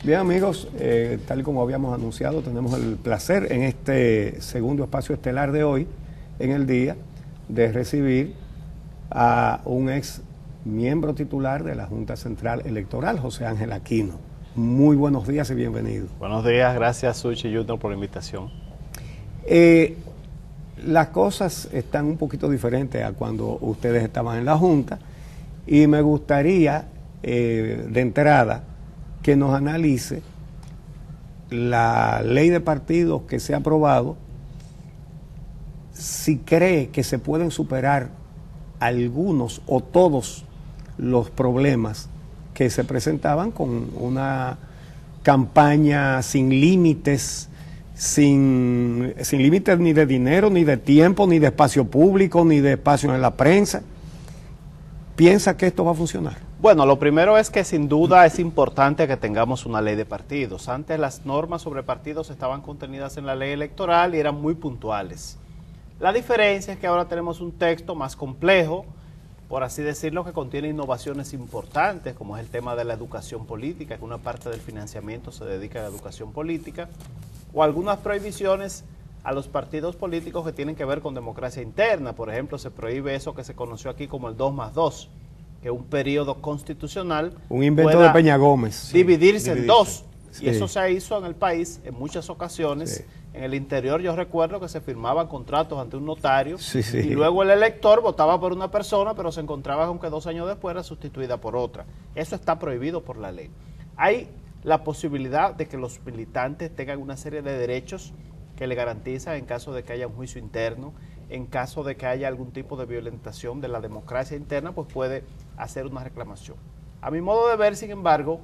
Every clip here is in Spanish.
Bien, amigos, tal y como habíamos anunciado, tenemos el placer en este segundo espacio estelar de hoy, en el día, de recibir a un ex miembro titular de la Junta Central Electoral, José Ángel Aquino. Muy buenos días y bienvenido. Buenos días, gracias Suchi Junior por la invitación. Las cosas están un poquito diferentes a cuando ustedes estaban en la Junta y me gustaría, de entrada, que nos analice la ley de partidos que se ha aprobado, si cree que se pueden superar algunos o todos los problemas que se presentaban con una campaña sin límites, sin límites ni de dinero, ni de tiempo, ni de espacio público, ni de espacio en la prensa. ¿Piensa que esto va a funcionar? Bueno, lo primero es que sin duda es importante que tengamos una ley de partidos. Antes las normas sobre partidos estaban contenidas en la ley electoral y eran muy puntuales. La diferencia es que ahora tenemos un texto más complejo, por así decirlo, que contiene innovaciones importantes, como es el tema de la educación política, que una parte del financiamiento se dedica a la educación política, o algunas prohibiciones a los partidos políticos que tienen que ver con democracia interna. Por ejemplo, se prohíbe eso que se conoció aquí como el 2+2, que un periodo constitucional, un invento de Peña Gómez, dividirse en dos. Sí. Y eso se hizo en el país en muchas ocasiones. Sí. En el interior yo recuerdo que se firmaban contratos ante un notario, y luego el elector votaba por una persona, pero se encontraba con que 2 años después era sustituida por otra. Eso está prohibido por la ley. Hay la posibilidad de que los militantes tengan una serie de derechos que le garantizan en caso de que haya un juicio interno, en caso de que haya algún tipo de violentación de la democracia interna, pues puede hacer una reclamación. A mi modo de ver, sin embargo,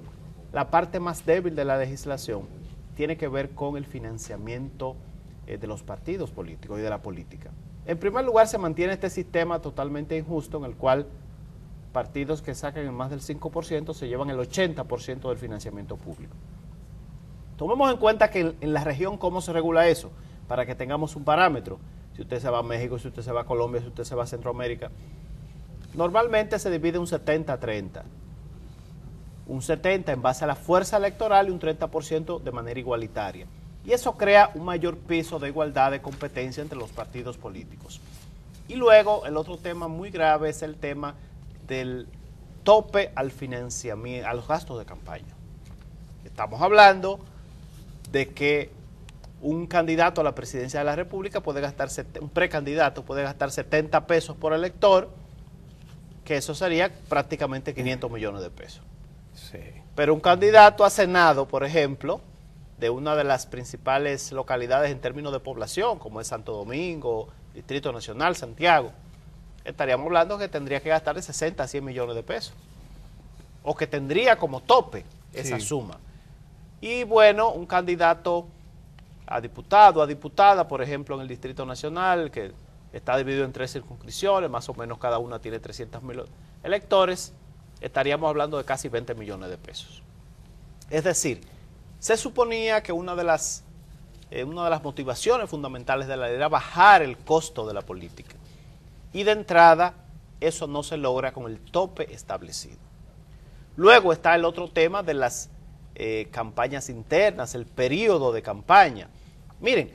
la parte más débil de la legislación tiene que ver con el financiamiento de los partidos políticos y de la política. En primer lugar, se mantiene este sistema totalmente injusto en el cual partidos que sacan más del 5% se llevan el 80% del financiamiento público. Tomemos en cuenta que en la región, ¿cómo se regula eso? Para que tengamos un parámetro. Si usted se va a México, si usted se va a Colombia, si usted se va a Centroamérica, normalmente se divide un 70-30. Un 70% en base a la fuerza electoral y un 30% de manera igualitaria. Y eso crea un mayor piso de igualdad de competencia entre los partidos políticos. Y luego, el otro tema muy grave es el tema del tope al financiamiento, a los gastos de campaña. Estamos hablando de que un candidato a la presidencia de la República puede gastar, un precandidato puede gastar 70 pesos por elector, que eso sería prácticamente 500 millones de pesos. Sí. Pero un candidato a Senado, por ejemplo, de una de las principales localidades en términos de población, como es Santo Domingo, Distrito Nacional, Santiago, estaríamos hablando que tendría que gastar de 60 a 100 millones de pesos. O que tendría como tope esa suma. Y bueno, un candidato a diputado, a diputada, por ejemplo, en el Distrito Nacional, que está dividido en 3 circunscripciones, más o menos cada una tiene 300.000 electores, estaríamos hablando de casi 20 millones de pesos. Es decir, se suponía que una de las motivaciones fundamentales de la ley era bajar el costo de la política. Y de entrada, eso no se logra con el tope establecido. Luego está el otro tema de las campañas internas, el periodo de campaña. Miren,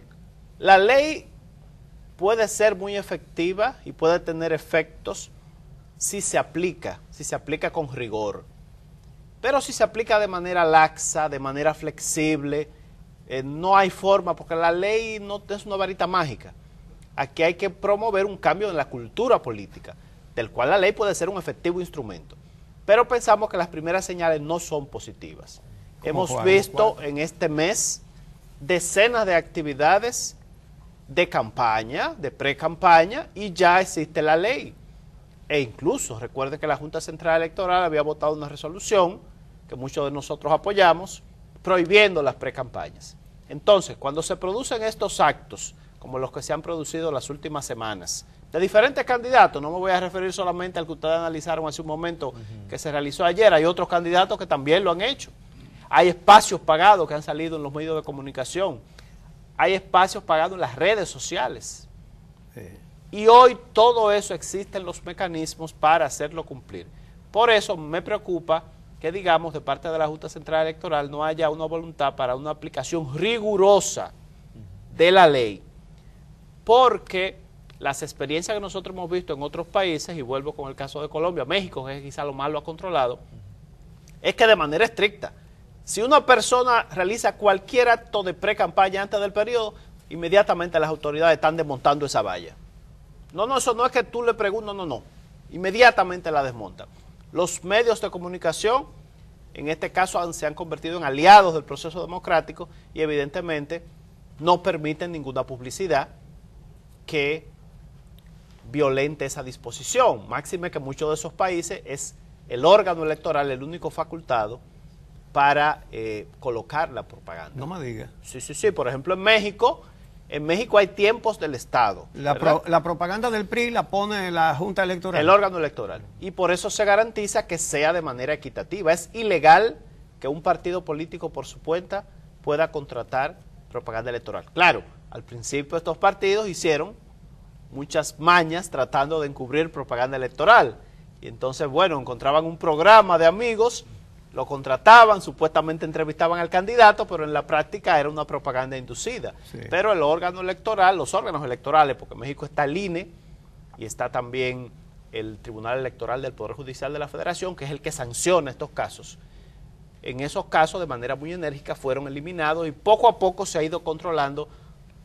la ley puede ser muy efectiva y puede tener efectos si se aplica con rigor. Pero si se aplica de manera laxa, de manera flexible, no hay forma, porque la ley no es una varita mágica. Aquí hay que promover un cambio en la cultura política, del cual la ley puede ser un efectivo instrumento. Pero pensamos que las primeras señales no son positivas. Hemos visto en este mes decenas de actividades de campaña, de pre-campaña, y ya existe la ley. E incluso, recuerde que la Junta Central Electoral había votado una resolución, que muchos de nosotros apoyamos, prohibiendo las pre-campañas. Entonces, cuando se producen estos actos, como los que se han producido las últimas semanas, de diferentes candidatos, no me voy a referir solamente al que ustedes analizaron hace un momento, que se realizó ayer, hay otros candidatos que también lo han hecho. Hay espacios pagados que han salido en los medios de comunicación, hay espacios pagados en las redes sociales. Y hoy todo eso existen los mecanismos para hacerlo cumplir. Por eso me preocupa que, digamos, de parte de la Junta Central Electoral no haya una voluntad para una aplicación rigurosa de la ley, porque las experiencias que nosotros hemos visto en otros países, y vuelvo con el caso de Colombia, México, que quizá lo más lo ha controlado, es que de manera estricta, si una persona realiza cualquier acto de pre-campaña antes del periodo, inmediatamente las autoridades están desmontando esa valla. No, eso no es que tú le preguntes, no, inmediatamente la desmontan. Los medios de comunicación, en este caso, se han convertido en aliados del proceso democrático y evidentemente no permiten ninguna publicidad que violente esa disposición. Máxime que muchos de esos países es el órgano electoral el único facultado para colocar la propaganda. No me diga. Sí. Por ejemplo, en México hay tiempos del Estado. La propaganda del PRI la pone la Junta Electoral. El órgano electoral. Y por eso se garantiza que sea de manera equitativa. Es ilegal que un partido político por su cuenta pueda contratar propaganda electoral. Claro, al principio estos partidos hicieron muchas mañas tratando de encubrir propaganda electoral. Y entonces, bueno, encontraban un programa de amigos, lo contrataban, supuestamente entrevistaban al candidato, pero en la práctica era una propaganda inducida. Sí. Pero el órgano electoral, los órganos electorales, porque en México está el INE y está también el Tribunal Electoral del Poder Judicial de la Federación, que es el que sanciona estos casos. En esos casos, de manera muy enérgica, fueron eliminados y poco a poco se ha ido controlando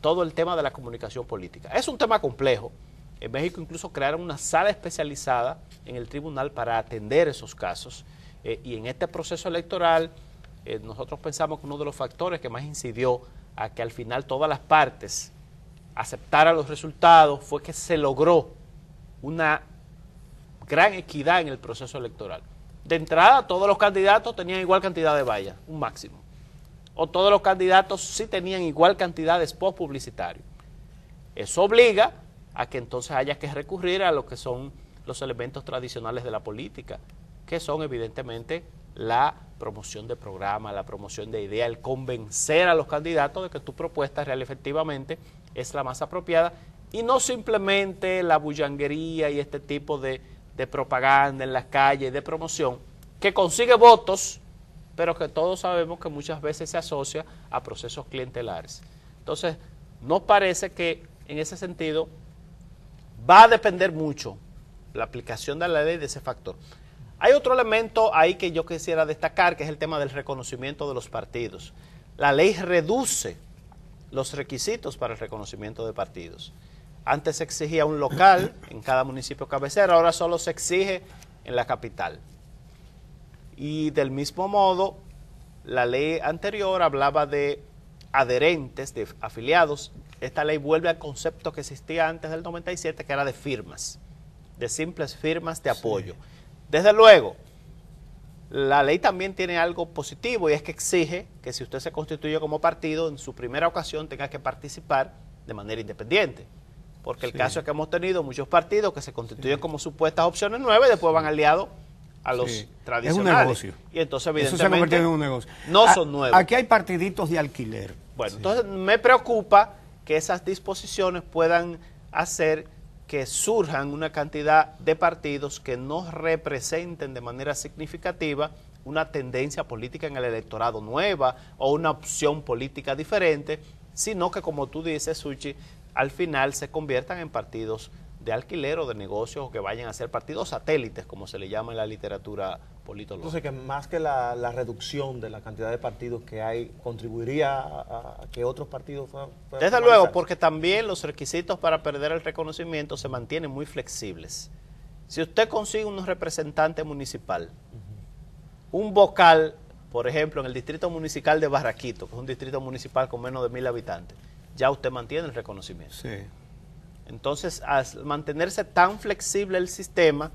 todo el tema de la comunicación política. Es un tema complejo. En México incluso crearon una sala especializada en el tribunal para atender esos casos. Y en este proceso electoral, nosotros pensamos que uno de los factores que más incidió a que al final todas las partes aceptaran los resultados fue que se logró una gran equidad en el proceso electoral. De entrada, todos los candidatos tenían igual cantidad de vallas, un máximo. O todos los candidatos sí tenían igual cantidad de spots publicitarios. Eso obliga a que entonces haya que recurrir a lo que son los elementos tradicionales de la política, que son evidentemente la promoción de programas, la promoción de ideas, el convencer a los candidatos de que tu propuesta real efectivamente es la más apropiada y no simplemente la bullanguería y este tipo de propaganda en las calles, de promoción, que consigue votos, pero que todos sabemos que muchas veces se asocia a procesos clientelares. Entonces, nos parece que en ese sentido va a depender mucho la aplicación de la ley de ese factor. Hay otro elemento ahí que yo quisiera destacar, que es el tema del reconocimiento de los partidos. La ley reduce los requisitos para el reconocimiento de partidos. Antes se exigía un local en cada municipio cabecera, ahora solo se exige en la capital. Y del mismo modo, la ley anterior hablaba de adherentes, de afiliados. Esta ley vuelve al concepto que existía antes del 97, que era de firmas, de simples firmas de apoyo. Sí. Desde luego, la ley también tiene algo positivo y es que exige que si usted se constituye como partido, en su primera ocasión tenga que participar de manera independiente. Porque el caso es que hemos tenido muchos partidos que se constituyen como supuestas opciones nuevas y después van aliados a los tradicionales. Es un negocio. Y entonces, evidentemente, eso se ha convertido en un negocio. No son nuevos. Aquí hay partiditos de alquiler. Bueno, entonces me preocupa que esas disposiciones puedan hacer que surjan una cantidad de partidos que no representen de manera significativa una tendencia política en el electorado nueva o una opción política diferente, sino que, como tú dices, Suchi, al final se conviertan en partidos de alquiler o de negocios o que vayan a ser partidos satélites, como se le llama en la literatura politológica. Entonces, que más que la reducción de la cantidad de partidos que hay, contribuiría a que otros partidos fueran Desde luego, porque también los requisitos para perder el reconocimiento se mantienen muy flexibles. Si usted consigue un representante municipal, un vocal, por ejemplo, en el distrito municipal de Barraquito, que es un distrito municipal con menos de 1000 habitantes, ya usted mantiene el reconocimiento. Sí. Entonces, al mantenerse tan flexible el sistema,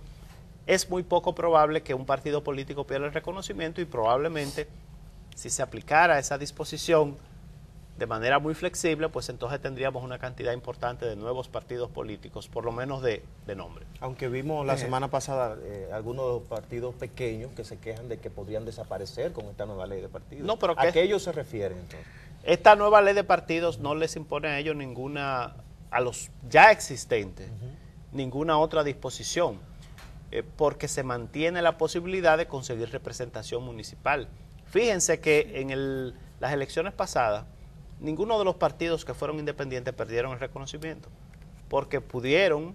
es muy poco probable que un partido político pierda el reconocimiento y probablemente, si se aplicara esa disposición de manera muy flexible, pues entonces tendríamos una cantidad importante de nuevos partidos políticos, por lo menos de nombre. Aunque vimos la semana pasada algunos partidos pequeños que se quejan de que podrían desaparecer con esta nueva ley de partidos. No, pero ¿a qué ellos se refieren entonces? Esta nueva ley de partidos no les impone a ellos ninguna, a los ya existentes, ninguna otra disposición. porque se mantiene la posibilidad de conseguir representación municipal. Fíjense que en las elecciones pasadas, ninguno de los partidos que fueron independientes perdieron el reconocimiento, porque pudieron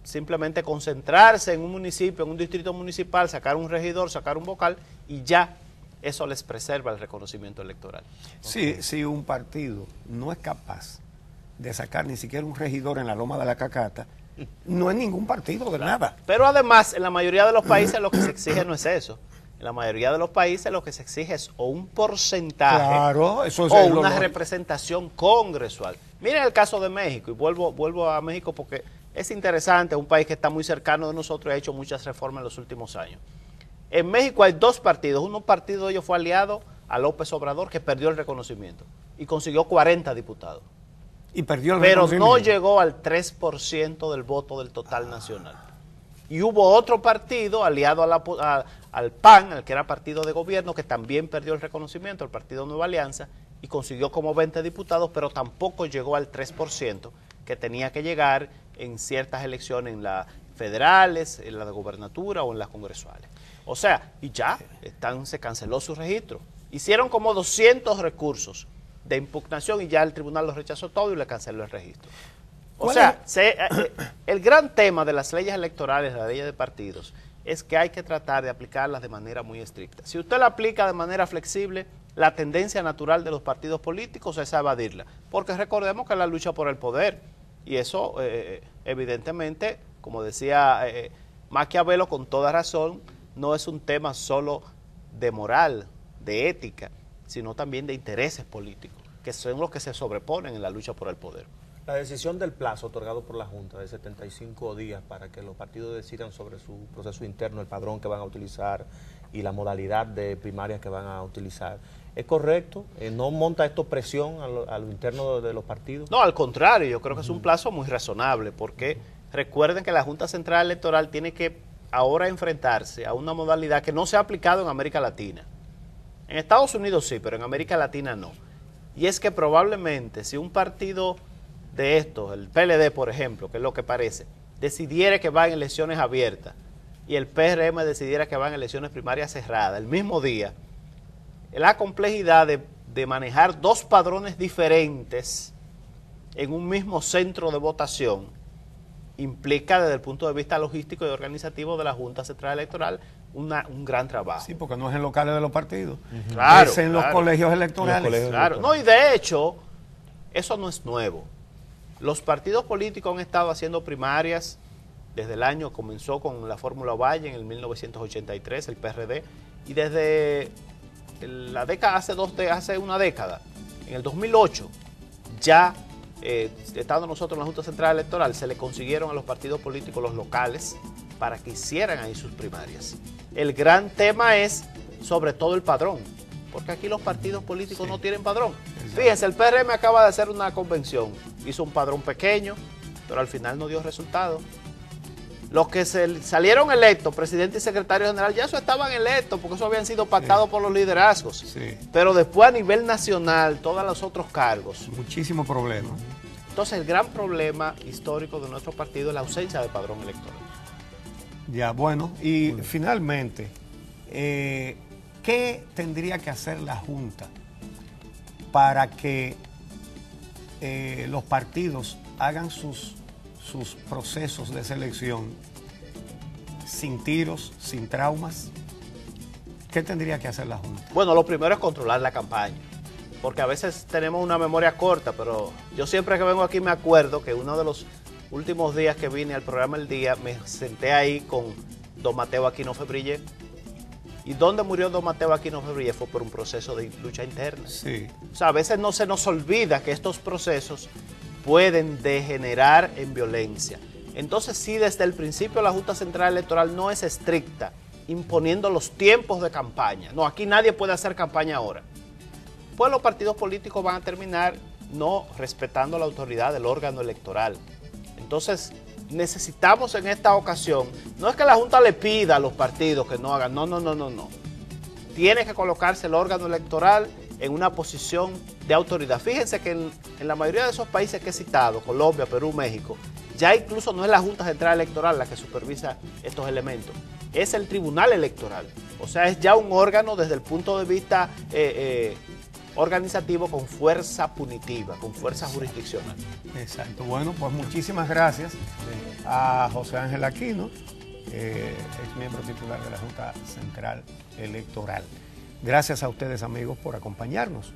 simplemente concentrarse en un municipio, en un distrito municipal, sacar un regidor, sacar un vocal, y ya eso les preserva el reconocimiento electoral. Sí, si un partido no es capaz de sacar ni siquiera un regidor en la Loma de la Cacata, no es ningún partido de nada. Pero además, en la mayoría de los países lo que se exige no es eso. En la mayoría de los países lo que se exige es o un porcentaje, claro, eso es o una representación congresual. Miren el caso de México, y vuelvo a México porque es interesante, un país que está muy cercano de nosotros y ha hecho muchas reformas en los últimos años. En México hay dos partidos, un partido de ellos fue aliado a López Obrador, que perdió el reconocimiento y consiguió 40 diputados. Y perdió el pero reconocimiento. No llegó al 3% del voto del total nacional. Y hubo otro partido aliado al PAN, el que era partido de gobierno, que también perdió el reconocimiento, el Partido Nueva Alianza, y consiguió como 20 diputados, pero tampoco llegó al 3% que tenía que llegar en ciertas elecciones, en las federales, en la de gobernatura o en las congresuales. O sea, y ya se canceló su registro. Hicieron como 200 recursos de impugnación y ya el tribunal los rechazó todo y le canceló el registro. O sea, el gran tema de las leyes electorales, las leyes de partidos, es que hay que tratar de aplicarlas de manera muy estricta. Si usted la aplica de manera flexible, la tendencia natural de los partidos políticos es a evadirla. Porque recordemos que es la lucha por el poder. Y eso, evidentemente, como decía Maquiavelo con toda razón, no es un tema solo de moral, de ética, sino también de intereses políticos, que son los que se sobreponen en la lucha por el poder. La decisión del plazo otorgado por la Junta de 75 días para que los partidos decidan sobre su proceso interno, el padrón que van a utilizar y la modalidad de primarias que van a utilizar, ¿es correcto? ¿No monta esto presión a lo interno de los partidos? No, al contrario, yo creo que es un plazo muy razonable, porque recuerden que la Junta Central Electoral tiene que ahora enfrentarse a una modalidad que no se ha aplicado en América Latina. En Estados Unidos sí, pero en América Latina no. Y es que probablemente si un partido de estos, el PLD por ejemplo, que es lo que parece, decidiera que va en elecciones abiertas y el PRM decidiera que va en elecciones primarias cerradas el mismo día, la complejidad de manejar dos padrones diferentes en un mismo centro de votación implica desde el punto de vista logístico y organizativo de la Junta Central Electoral un gran trabajo. Sí, porque no es en locales de los partidos, claro, es en los colegios electorales. Claro, no, y de hecho, eso no es nuevo. Los partidos políticos han estado haciendo primarias desde el año, comenzó con la Fórmula Valle en el 1983, el PRD, y desde la década, hace una década, en el 2008, ya estando nosotros en la Junta Central Electoral, se le consiguieron a los partidos políticos los locales para que hicieran ahí sus primarias. El gran tema es sobre todo el padrón, porque aquí los partidos políticos no tienen padrón. Fíjense, el PRM acaba de hacer una convención, hizo un padrón pequeño, pero al final no dio resultado. Los que salieron electos, presidente y secretario general, ya eso estaban electos, porque eso habían sido pactados por los liderazgos. Sí. Pero después a nivel nacional, todos los otros cargos. Muchísimos problemas. Entonces el gran problema histórico de nuestro partido es la ausencia de padrón electoral. Ya, bueno, y finalmente, ¿qué tendría que hacer la Junta para que los partidos hagan sus procesos de selección sin tiros, sin traumas? ¿Qué tendría que hacer la Junta? Bueno, lo primero es controlar la campaña, porque a veces tenemos una memoria corta, pero yo siempre que vengo aquí me acuerdo que uno de los últimos días que vine al programa El Día, me senté ahí con don Mateo Aquino Febrille. ¿Y dónde murió don Mateo Aquino Febrille? Fue por un proceso de lucha interna. Sí. O sea, a veces no se nos olvida que estos procesos pueden degenerar en violencia. Entonces, sí, desde el principio la Junta Central Electoral no es estricta, imponiendo los tiempos de campaña. No, aquí nadie puede hacer campaña ahora. Pues los partidos políticos van a terminar no respetando la autoridad del órgano electoral. Entonces, necesitamos en esta ocasión, no es que la Junta le pida a los partidos que no hagan, no. Tiene que colocarse el órgano electoral en una posición de autoridad. Fíjense que en la mayoría de esos países que he citado, Colombia, Perú, México, Ya incluso no es la Junta Central Electoral la que supervisa estos elementos, es el Tribunal Electoral. O sea, es ya un órgano desde el punto de vista organizativo con fuerza punitiva, con fuerza jurisdiccional. Exacto. Bueno, pues muchísimas gracias a José Ángel Aquino, ex miembro titular de la Junta Central Electoral. Gracias a ustedes, amigos, por acompañarnos.